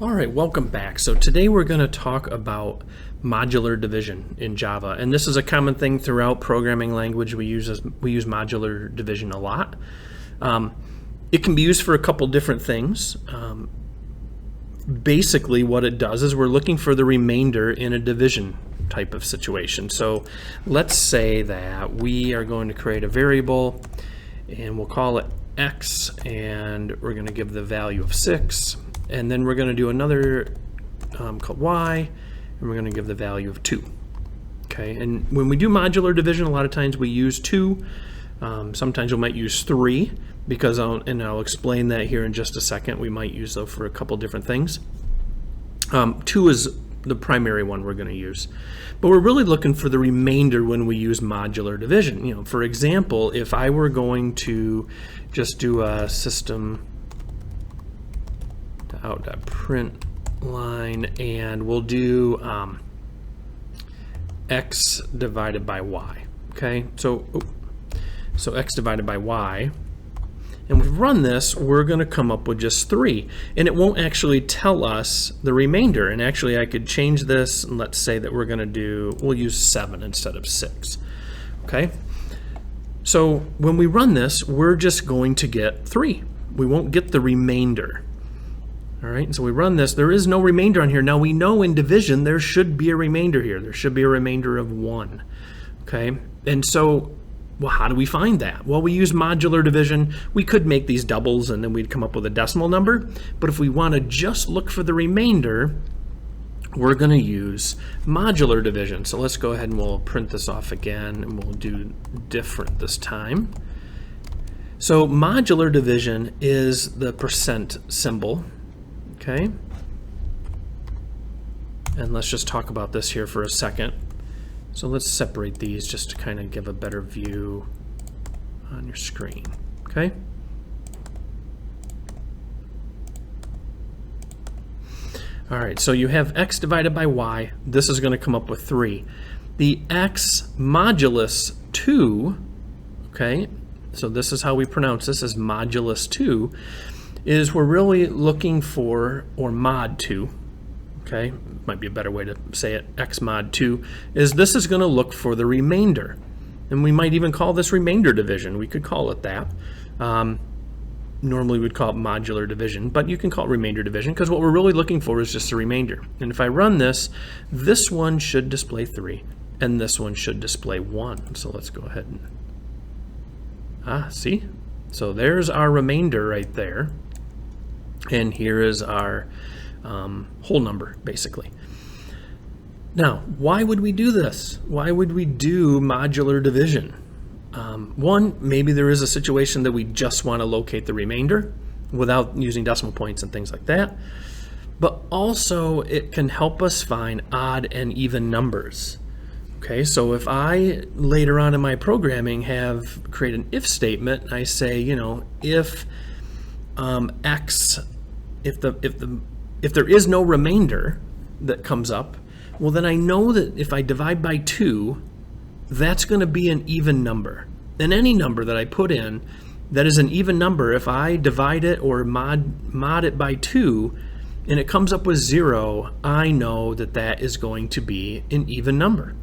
All right, welcome back. So today we're going to talk about modular division in Java, and this is a common thing throughout programming language. We use modular division a lot. It can be used for a couple different things. Basically, what it does is we're looking for the remainder in a division type of situation. So let's say that we are going to create a variable, and we'll call it x, and we're going to give the value of 6. And then we're going to do another called y, and we're going to give the value of 2. Okay, and when we do modular division, a lot of times we use 2. Sometimes we might use 3, because I'll explain that here in just a second. We might use those for a couple different things. 2 is the primary one we're going to use, but we're really looking for the remainder when we use modular division. You know, for example, if I were going to just do a system out.print line, and we'll do x divided by y. Okay, so x divided by y, and we run this, we're going to come up with just 3, and it won't actually tell us the remainder. And actually I could change this, and let's say that we'll use 7 instead of 6. Okay, so when we run this, we're just going to get 3. We won't get the remainder. All right, so we run this. There is no remainder on here. Now we know in division there should be a remainder here. There should be a remainder of 1. Okay, and so, well, how do we find that? Well, we use modular division. We could make these doubles and then we'd come up with a decimal number. But if we want to just look for the remainder, we're going to use modular division. So let's go ahead and we'll print this off again, and we'll do different this time. So modular division is the percent symbol. Okay, and let's just talk about this here for a second. So let's separate these just to kind of give a better view on your screen. Okay, all right, so you have x divided by y. This is going to come up with 3. The x modulus 2, okay, so this is how we pronounce this, as modulus 2, is we're really looking for, or mod 2, okay, might be a better way to say it, x mod 2, is this is going to look for the remainder. And we might even call this remainder division. We could call it that. Normally we'd call it modular division, but you can call it remainder division, because what we're really looking for is just the remainder. And if I run this, this one should display 3, and this one should display 1. So let's go ahead and, see? So there's our remainder right there. And here is our whole number, basically. Now, why would we do this? Why would we do modular division? One, maybe there is a situation that we just want to locate the remainder without using decimal points and things like that. But also, it can help us find odd and even numbers. Okay, so if I later on in my programming have create an if statement, I say, you know, if x, if there is no remainder that comes up, well, then I know that if I divide by 2, that's going to be an even number. And any number that I put in that is an even number, if I divide it or mod it by 2 and it comes up with 0, I know that that is going to be an even number.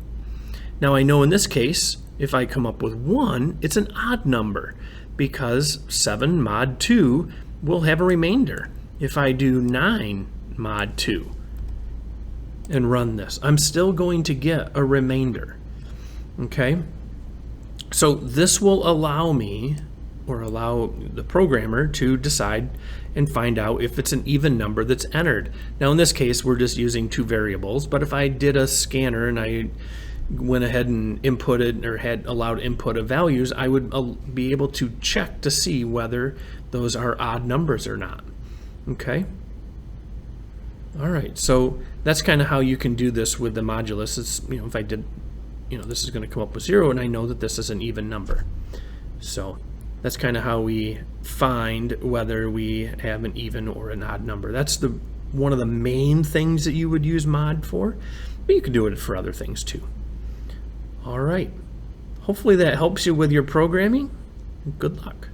Now I know in this case, if I come up with 1, it's an odd number, because 7 mod 2 will have a remainder. If I do 9 mod 2 and run this, I'm still going to get a remainder. Okay, so this will allow me, or allow the programmer, to decide and find out if it's an even number that's entered. Now in this case we're just using 2 variables, but if I did a scanner and I went ahead and inputted, or had allowed input of values, I would be able to check to see whether those are odd numbers or not. Okay, all right, so that's kind of how you can do this with the modulus. It's, you know, if I did, you know, this is going to come up with 0, and I know that this is an even number. So that's kind of how we find whether we have an even or an odd number. That's one of the main things that you would use mod for, but you can do it for other things too. All right, hopefully that helps you with your programming. Good luck.